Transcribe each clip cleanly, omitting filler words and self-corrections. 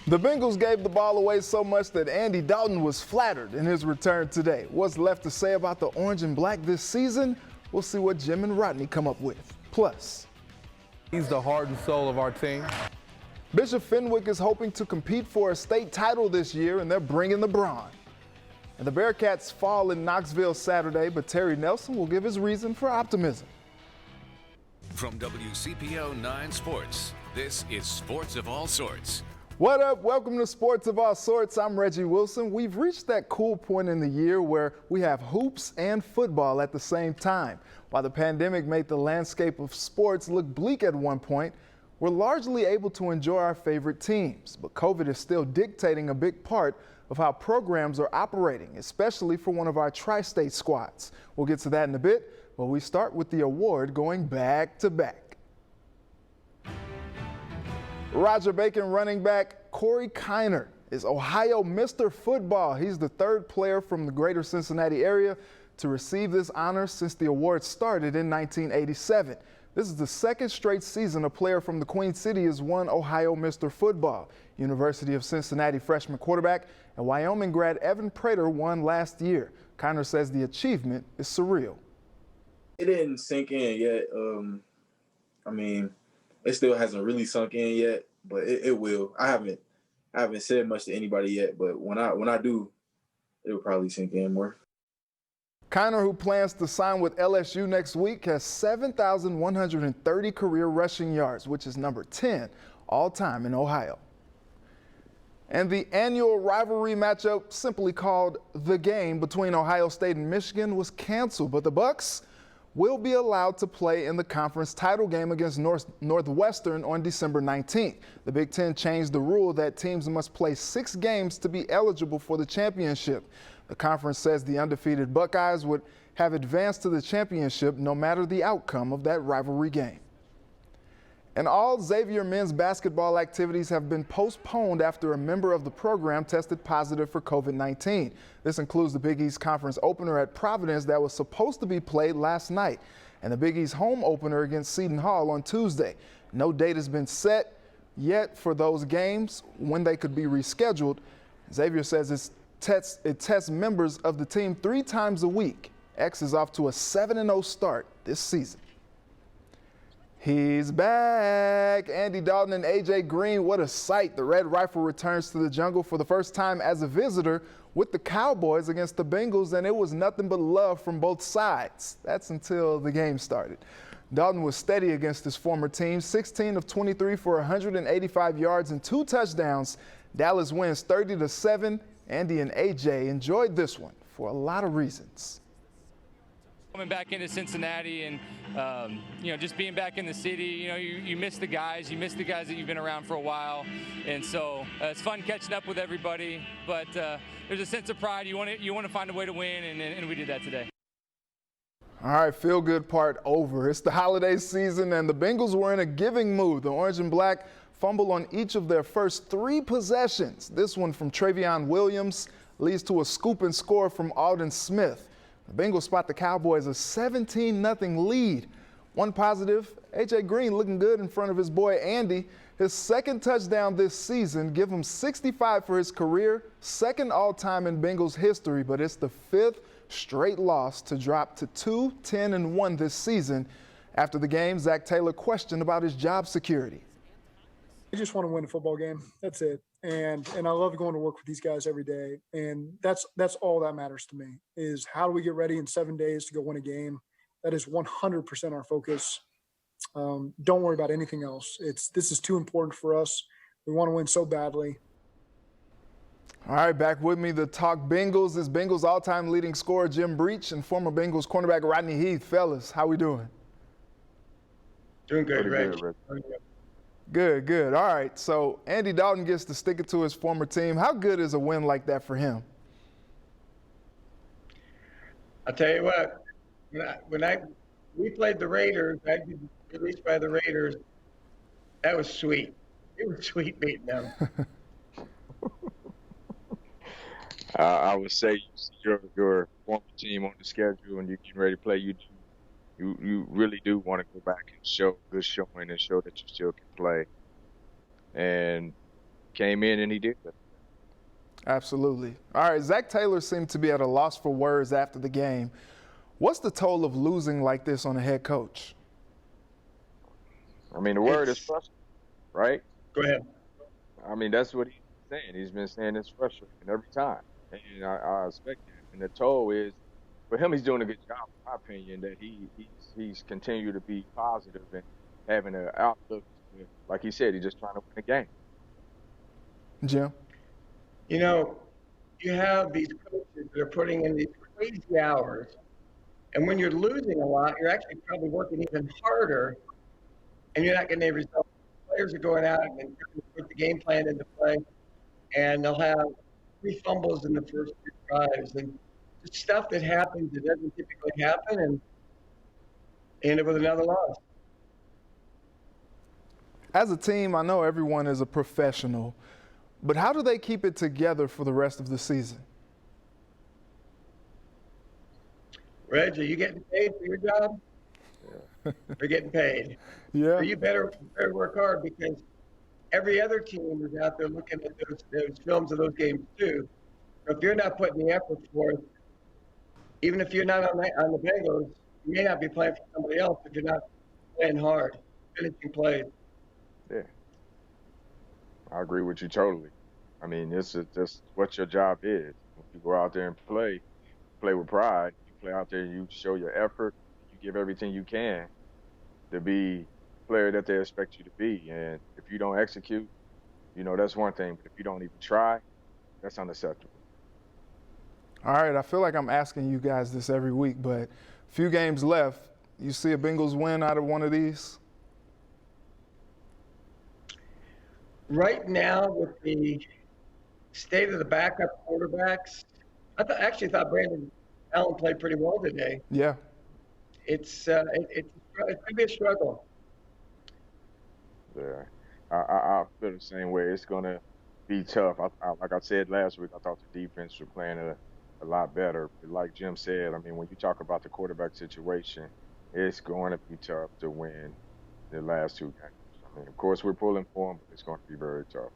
The Bengals gave the ball away so much that Andy Dalton was flattered in his return today. What's left to say about the orange and black this season? We'll see what Jim and Rodney come up with. Plus, he's the heart and soul of our team. Bishop Fenwick is hoping to compete for a state title this year, and they're bringing the brawn. And the Bearcats fall in Knoxville Saturday, but Terry Nelson will give his reason for optimism. From WCPO 9 Sports, this is Sports of All Sorts. What up? Welcome to Sports of All Sorts. I'm Reggie Wilson. We've reached that cool point in the year where we have hoops and football at the same time. While the pandemic made the landscape of sports look bleak at one point, we're largely able to enjoy our favorite teams. But COVID is still dictating a big part of how programs are operating, especially for one of our tri-state squads. We'll get to that in a bit, but we start with the award going back to back. Roger Bacon running back Corey Kiner is Ohio Mr. Football. He's the third player from the greater Cincinnati area to receive this honor since the award started in 1987. This is the second straight season a player from the Queen City has won Ohio Mr. Football. University of Cincinnati freshman quarterback and Wyoming grad Evan Prater won last year. Kiner says the achievement is surreal. It didn't sink in yet. It still hasn't really sunk in yet, but it will. I haven't said much to anybody yet, but when I do, it'll probably sink in more. Kiner, who plans to sign with LSU next week, has 7,130 career rushing yards, which is number 10 all time in Ohio. And the annual rivalry matchup, simply called The Game, between Ohio State and Michigan was canceled, but the Bucks will be allowed to play in the conference title game against Northwestern on December 19th. The Big Ten changed the rule that teams must play 6 games to be eligible for the championship. The conference says the undefeated Buckeyes would have advanced to the championship no matter the outcome of that rivalry game. And all Xavier men's basketball activities have been postponed after a member of the program tested positive for COVID-19. This includes the Big East Conference opener at Providence that was supposed to be played last night, and the Big East home opener against Seton Hall on Tuesday. No date has been set yet for those games when they could be rescheduled. Xavier says it tests members of the team 3 times a week. X is off to a 7-0 start this season. He's back. Andy Dalton and A.J. Green, what a sight. The Red Rifle returns to the jungle for the first time as a visitor with the Cowboys against the Bengals, and it was nothing but love from both sides. That's until the game started. Dalton was steady against his former team, 16 of 23 for 185 yards and 2 touchdowns. Dallas wins 30-7. Andy and A.J. enjoyed this one for a lot of reasons. Coming back into Cincinnati and, just being back in the city, you miss the guys. You miss the guys that you've been around for a while. And so it's fun catching up with everybody. But there's a sense of pride. You want to find a way to win, and we did that today. All right, feel-good part over. It's the holiday season, and the Bengals were in a giving mood. The orange and black fumble on each of their first 3 possessions. This one from Travion Williams leads to a scoop and score from Alden Smith. The Bengals spot the Cowboys a 17-0 lead. One positive, A.J. Green looking good in front of his boy Andy. His second touchdown this season, give him 65 for his career, second all-time in Bengals history, but it's the 5th straight loss to drop to 2-10-1 this season. After the game, Zach Taylor questioned about his job security. I just want to win a football game. That's it. And I love going to work with these guys every day. And that's all that matters to me is how do we get ready in 7 days to go win a game? That is 100% our focus. Don't worry about anything else. This is too important for us. We want to win so badly. All right, back with me to talk Bengals is Bengals all-time leading scorer Jim Breach and former Bengals cornerback Rodney Heath. Fellas, how we doing? Doing good, Reg. Good. All right, so Andy Dalton gets to stick it to his former team. How good is a win like that for him? I'll tell you what, we played the Raiders, I was released by the Raiders, that was sweet. It was sweet beating them. I would say you see your former team on the schedule and you're getting ready to play, you really do want to go back and show good showing and show that you still can play. And came in and he did that. Absolutely. All right, Zach Taylor seemed to be at a loss for words after the game. What's the toll of losing like this on a head coach? I mean, the word is frustrating, right? Go ahead. I mean, that's what he's saying. He's been saying it's frustrating every time. And I expect that. And the toll is, for him, he's doing a good job, in my opinion, that he's continued to be positive and having an outlook. Like he said, he's just trying to win the game. Jim? You know, you have these coaches that are putting in these crazy hours. And when you're losing a lot, you're actually probably working even harder, and you're not getting any results. Players are going out and put the game plan into play, and they'll have 3 fumbles in the first 3 drives. And just stuff that happens that doesn't typically happen, and end up with another loss. As a team, I know everyone is a professional, but how do they keep it together for the rest of the season? Reg, are you getting paid for your job? You're getting paid. Yeah. So you better work hard, because every other team is out there looking at those films of those games too. So if you're not putting the effort forth, even if you're not on the Bengals, you may not be playing for somebody else if you're not playing hard, finishing plays. Yeah. I agree with you totally. I mean, this is just what your job is. When you go out there and play with pride. You play out there, you show your effort, you give everything you can to be the player that they expect you to be. And if you don't execute, that's one thing. But if you don't even try, that's unacceptable. All right, I feel like I'm asking you guys this every week, but a few games left. You see a Bengals win out of one of these? Right now, with the state of the backup quarterbacks, I actually thought Brandon Allen played pretty well today. Yeah. It's going to be a struggle. Yeah, I feel the same way. It's going to be tough. Like I said last week, I thought the defense was playing a lot better. But like Jim said, I mean, when you talk about the quarterback situation, it's going to be tough to win the last 2 games. I mean, of course, we're pulling for them, but it's going to be very tough.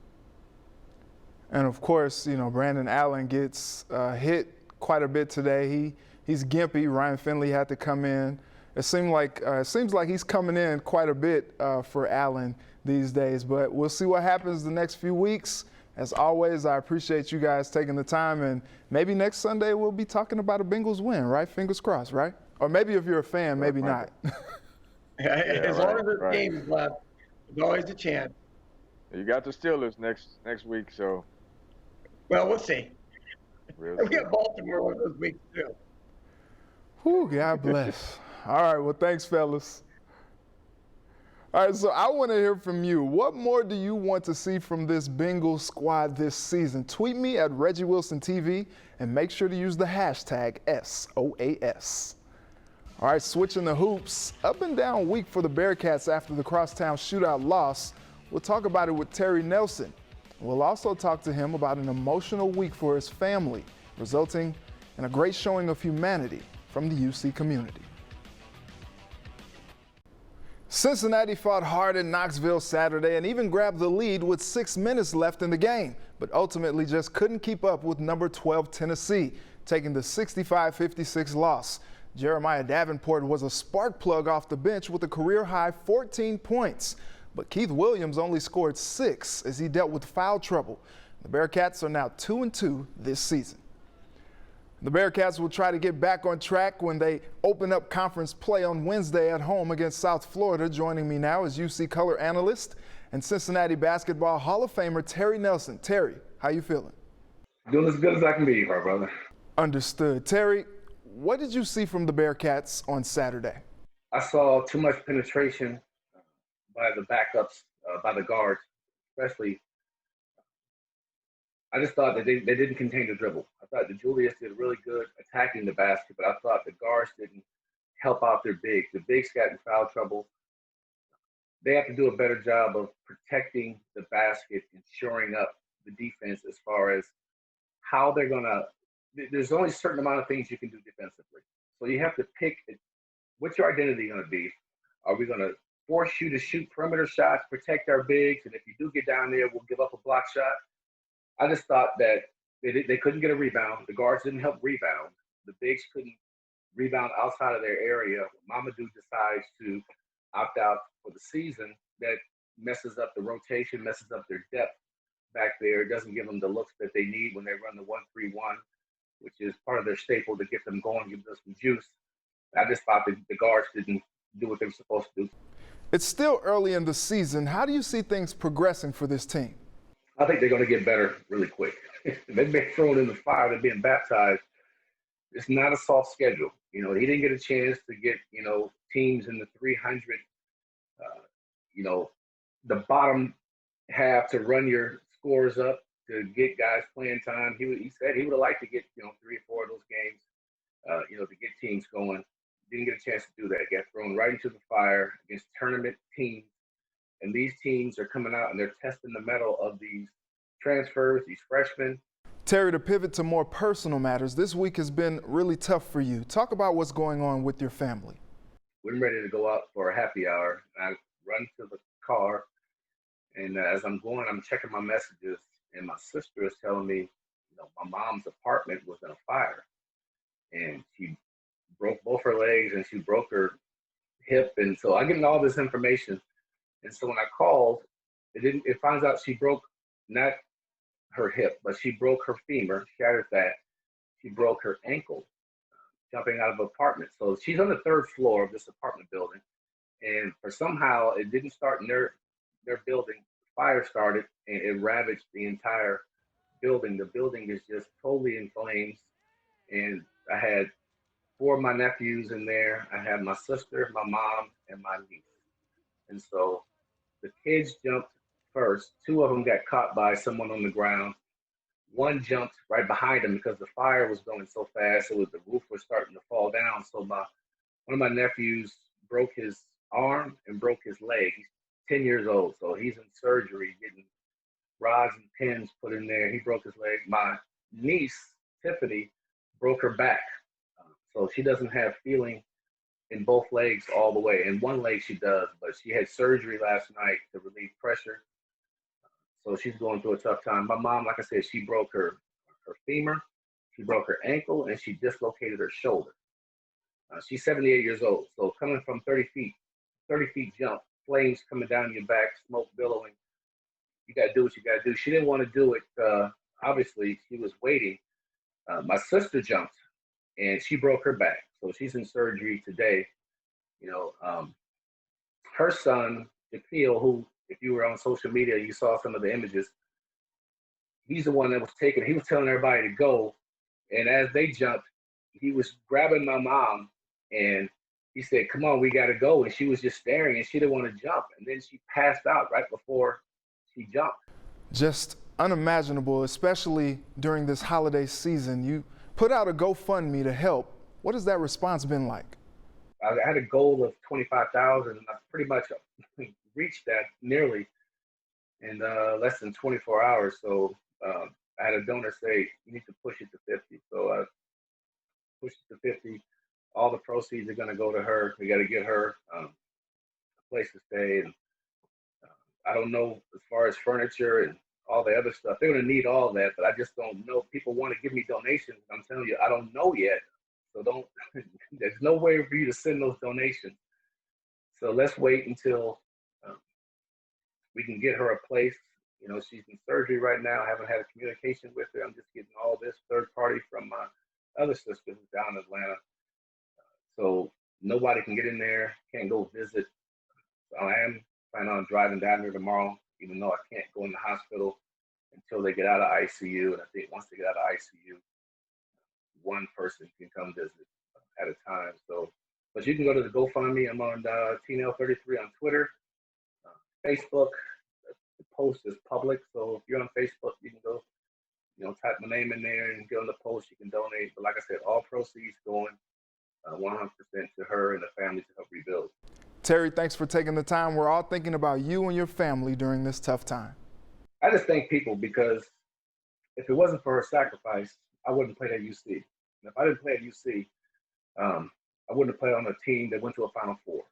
And of course, Brandon Allen gets hit quite a bit today. He's gimpy. Ryan Finley had to come in. It seems like he's coming in quite a bit for Allen these days. But we'll see what happens the next few weeks. As always, I appreciate you guys taking the time, and maybe next Sunday we'll be talking about a Bengals win, right? Fingers crossed, right? Or maybe if you're a fan, maybe not. As long as there's games left, there's always a chance. You got the Steelers next week, so. Well, we'll see. We'll We see. got Baltimore one of those weeks too. Whew, God bless. All right, well, thanks, fellas. All right, so I want to hear from you. What more do you want to see from this Bengals squad this season? Tweet me at Reggie Wilson TV and make sure to use the hashtag SOAS. All right, switching the hoops. Up and down week for the Bearcats after the crosstown shootout loss. We'll talk about it with Terry Nelson. We'll also talk to him about an emotional week for his family, resulting in a great showing of humanity from the UC community. Cincinnati fought hard in Knoxville Saturday and even grabbed the lead with 6 minutes left in the game, but ultimately just couldn't keep up with number 12 Tennessee, taking the 65-56 loss. Jeremiah Davenport was a spark plug off the bench with a career-high 14 points, but Keith Williams only scored 6 as he dealt with foul trouble. The Bearcats are now 2-2 this season. The Bearcats will try to get back on track when they open up conference play on Wednesday at home against South Florida. Joining me now is UC color analyst and Cincinnati basketball Hall of Famer Terry Nelson. Terry, how you feeling? Doing as good as I can be, my brother. Understood. Terry, what did you see from the Bearcats on Saturday? I saw too much penetration by the backups, by the guards, especially. I just thought that they didn't contain the dribble. I thought the Julius did really good attacking the basket, but I thought the guards didn't help out their bigs. The bigs got in foul trouble. They have to do a better job of protecting the basket and shoring up the defense as far as how they're going to – there's only a certain amount of things you can do defensively. So you have to pick what's your identity going to be. Are we going to force you to shoot perimeter shots, protect our bigs, and if you do get down there, we'll give up a block shot. I just thought that they couldn't get a rebound. The guards didn't help rebound. The bigs couldn't rebound outside of their area. Mamadou decides to opt out for the season. That messes up the rotation, messes up their depth back there. It doesn't give them the looks that they need when they run the 1-3-1, which is part of their staple to get them going, give them some juice. I just thought the guards didn't do what they were supposed to do. It's still early in the season. How do you see things progressing for this team? I think they're going to get better really quick. They've been thrown in the fire. They're being baptized. It's not a soft schedule. You know, he didn't get a chance to get, you know, teams in the 300, you know, the bottom half to run your scores up to get guys playing time. He said he would have liked to get, you know, 3 or 4 of those games, you know, to get teams going. Didn't get a chance to do that. Got thrown right into the fire against tournament teams. And these teams are coming out and they're testing the mettle of these transfers, these freshmen. Terry, to pivot to more personal matters, this week has been really tough for you. Talk about what's going on with your family. We're ready to go out for a happy hour. I run to the car, and as I'm going, I'm checking my messages, and my sister is telling me, you know, my mom's apartment was in a fire, and she broke both her legs, and she broke her hip, and so I get all this information, and so when I called, it finds out she broke not her hip, but she broke her femur, shattered that. She broke her ankle jumping out of an apartment. So she's on the 3rd floor of this apartment building, and for somehow it didn't start in their building. Fire started, and it ravaged the entire building. The building is just totally in flames, and I had 4 of my nephews in there. I had my sister, my mom, and my niece. And so the kids jumped first. 2 of them got caught by someone on the ground. 1 jumped right behind him because the fire was going so fast. The roof was starting to fall down. So one of my nephews broke his arm and broke his leg. He's 10 years old, so he's in surgery, getting rods and pins put in there. He broke his leg. My niece, Tiffany, broke her back. So she doesn't have feeling in both legs all the way. In one leg she does, but she had surgery last night to relieve pressure. So she's going through a tough time. My mom, like I said, she broke her femur, she broke her ankle, and she dislocated her shoulder. She's 78 years old. So coming from 30 feet jump, flames coming down your back, smoke billowing, you got to do what you got to do. She didn't want to do it. Obviously, she was waiting. My sister jumped, and she broke her back. So she's in surgery today. You know, her son, Jaquil, who, if you were on social media, you saw some of the images. He's the one that was taking. He was telling everybody to go, and as they jumped, he was grabbing my mom, and he said, "Come on, we got to go." And she was just staring, and she didn't want to jump. And then she passed out right before she jumped. Just unimaginable, especially during this holiday season. You put out a GoFundMe to help. What has that response been like? I had a goal of 25,000, and I pretty much reached that nearly in less than 24 hours. So I had a donor say, "You need to push it to 50." So I pushed it to 50. All the proceeds are going to go to her. We got to get her a place to stay. And I don't know as far as furniture and all the other stuff. They're going to need all that, but I just don't know. People want to give me donations. I'm telling you, I don't know yet. So there's no way for you to send those donations. So let's wait until we can get her a place. You know, she's in surgery right now. I haven't had a communication with her. I'm just getting all this third party from my other sister who's down in Atlanta. So nobody can get in there, can't go visit. So I am planning on driving down there tomorrow, even though I can't go in the hospital until they get out of ICU. And I think once they get out of ICU, one person can come visit at a time. So, but you can go to the GoFundMe. I'm on TNL33 on Twitter, Facebook. The post is public, so if you're on Facebook, you can go, you know, type my name in there and get on the post. You can donate. But like I said, all proceeds going 100% to her and the family to help rebuild. Terry, thanks for taking the time. We're all thinking about you and your family during this tough time. I just thank people because if it wasn't for her sacrifice, I wouldn't play at UC. And if I didn't play at UC, I wouldn't have played on a team that went to a Final Four.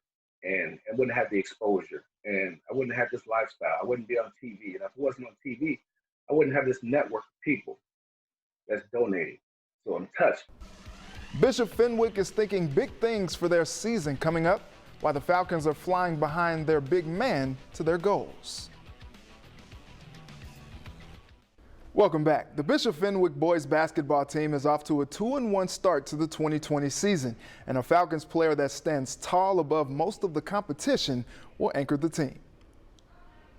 and I wouldn't have the exposure, and I wouldn't have this lifestyle. I wouldn't be on TV, and if it wasn't on TV, I wouldn't have this network of people that's donating. So I'm touched. Bishop Fenwick is thinking big things for their season coming up, while the Falcons are flying behind their big man to their goals. Welcome back. The Bishop Fenwick boys basketball team is off to a 2-1 start to the 2020 season, and a Falcons player that stands tall above most of the competition will anchor the team.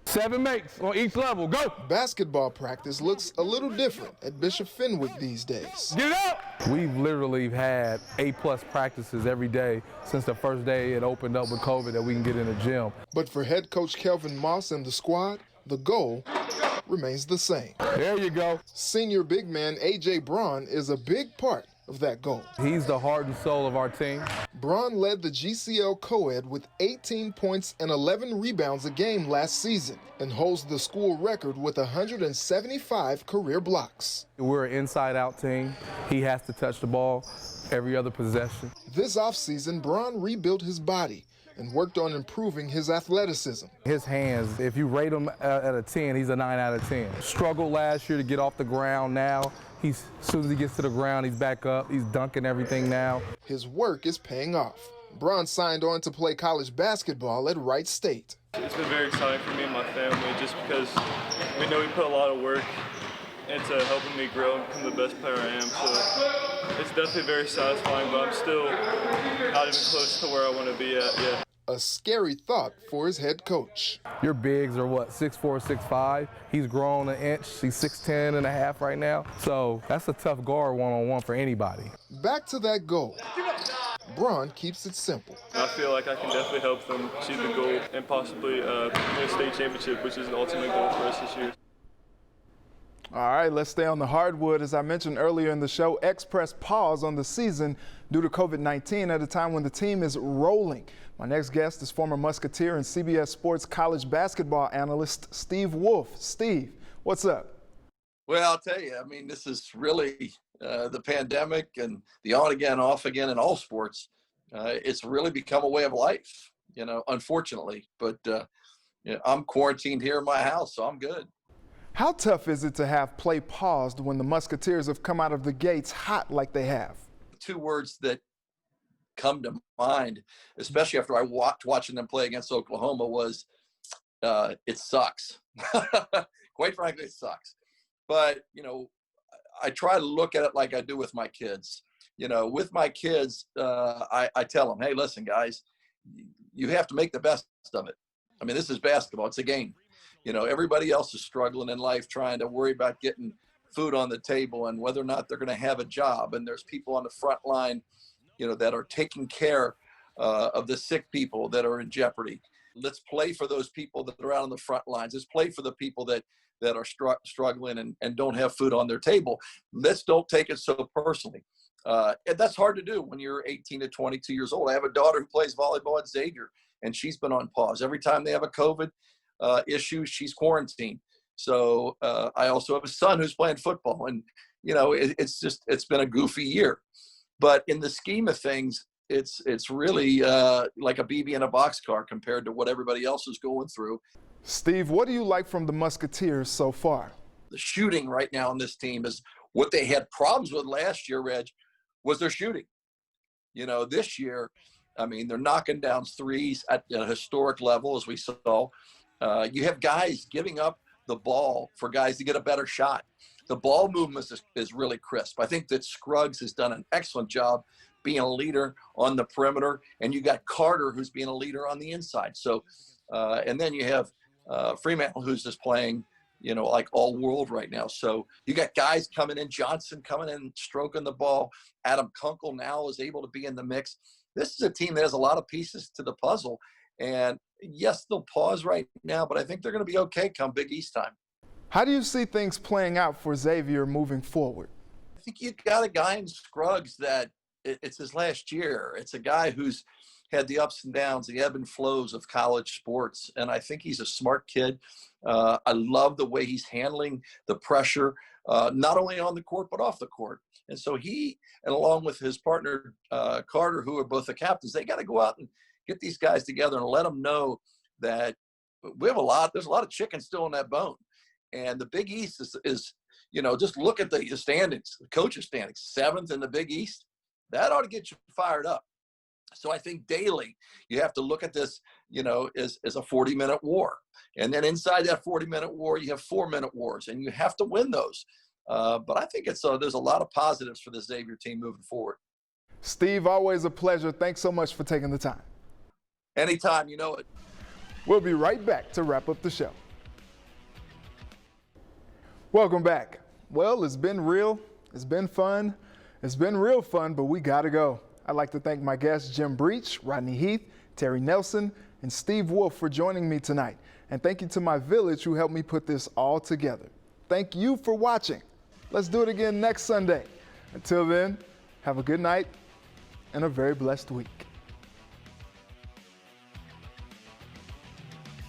7 mates on each level. Go! Basketball practice looks a little different at Bishop Fenwick these days. Get up! We've literally had A-plus practices every day since the first day it opened up with COVID that we can get in the gym. But for head coach Kelvin Moss and the squad, the goal remains the same. There you go. Senior big man A.J. Braun is a big part of that goal. He's the heart and soul of our team. Braun led the GCL co-ed with 18 points and 11 rebounds a game last season and holds the school record with 175 career blocks. We're an inside-out team. He has to touch the ball every other possession. This offseason, Braun rebuilt his body and worked on improving his athleticism. His hands, if you rate him at a 10, he's a 9 out of 10. Struggled last year to get off the ground. Now, as soon as he gets to the ground, he's back up. He's dunking everything now. His work is paying off. Braun signed on to play college basketball at Wright State. It's been very exciting for me and my family just because we know we put a lot of work into helping me grow and become the best player I am. So it's definitely very satisfying, but I'm still not even close to where I want to be at yet. A scary thought for his head coach. Your bigs are what, 6'4", 6'5"? He's grown an inch. He's 6'10" and a half right now. So that's a tough guard one-on-one for anybody. Back to that goal. Braun keeps it simple. I feel like I can definitely help them achieve the goal and possibly win a state championship, which is an ultimate goal for us this year. All right, let's stay on the hardwood. As I mentioned earlier in the show, X pressed pause on the season due to COVID-19 at a time when the team is rolling. My next guest is former Musketeer and CBS Sports college basketball analyst Steve Wolf. Steve, what's up? Well, I'll tell you, I mean, this is really the pandemic and the on again, off again in all sports. It's really become a way of life, you know, unfortunately. But you know, I'm quarantined here in my house, so I'm good. How tough is it to have play paused when the Musketeers have come out of the gates hot like they have? 2 words that come to mind, especially after I watching them play against Oklahoma, was it sucks. Quite frankly, it sucks. But, you know, I try to look at it like I do with my kids. You know, with my kids, I tell them, hey, listen, guys, you have to make the best of it. I mean, this is basketball. It's a game. You know, everybody else is struggling in life, trying to worry about getting food on the table and whether or not they're going to have a job. And there's people on the front line, you know, that are taking care of the sick people that are in jeopardy. Let's play for those people that are out on the front lines. Let's play for the people that are struggling and don't have food on their table. Let's don't take it so personally. And that's hard to do when you're 18 to 22 years old. I have a daughter who plays volleyball at Xavier, and she's been on pause. Every time they have a COVID issue, she's quarantined. So I also have a son who's playing football, and you know, it's been a goofy year. But in the scheme of things, it's really like a BB in a boxcar compared to what everybody else is going through. Steve, what do you like from the Musketeers so far? The shooting right now on this team is what they had problems with last year, Reg, was their shooting. You know, this year, I mean, they're knocking down threes at a historic level, as we saw. You have guys giving up the ball for guys to get a better shot. The ball movement is really crisp. I think that Scruggs has done an excellent job being a leader on the perimeter, and you got Carter who's being a leader on the inside. So, and then you have Fremantle who's just playing, you know, like all world right now. So you got guys coming in, Johnson coming in, stroking the ball. Adam Kunkel now is able to be in the mix. This is a team that has a lot of pieces to the puzzle. And yes, they'll pause right now, but I think they're going to be okay come Big East time. How do you see things playing out for Xavier moving forward? I think you got a guy in Scruggs that it's his last year. It's a guy who's had the ups and downs, the ebb and flows of college sports. And I think he's a smart kid. I love the way he's handling the pressure, not only on the court, but off the court. And so he, and along with his partner, Carter, who are both the captains, they got to go out get these guys together and let them know that there's a lot of chicken still in that bone. And the Big East is just look at the standings, the coaches standings, 7th in the Big East. That ought to get you fired up. So I think daily you have to look at this, as a 40-minute war. And then inside that 40-minute war, you have 4-minute wars, and you have to win those. But I think there's a lot of positives for the Xavier team moving forward. Steve, always a pleasure. Thanks so much for taking the time. Anytime, you know it. We'll be right back to wrap up the show. Welcome back. Well, it's been real. It's been fun. It's been real fun, but we got to go. I'd like to thank my guests, Jim Breach, Rodney Heath, Terry Nelson, and Steve Wolf for joining me tonight. And thank you to my village who helped me put this all together. Thank you for watching. Let's do it again next Sunday. Until then, have a good night and a very blessed week.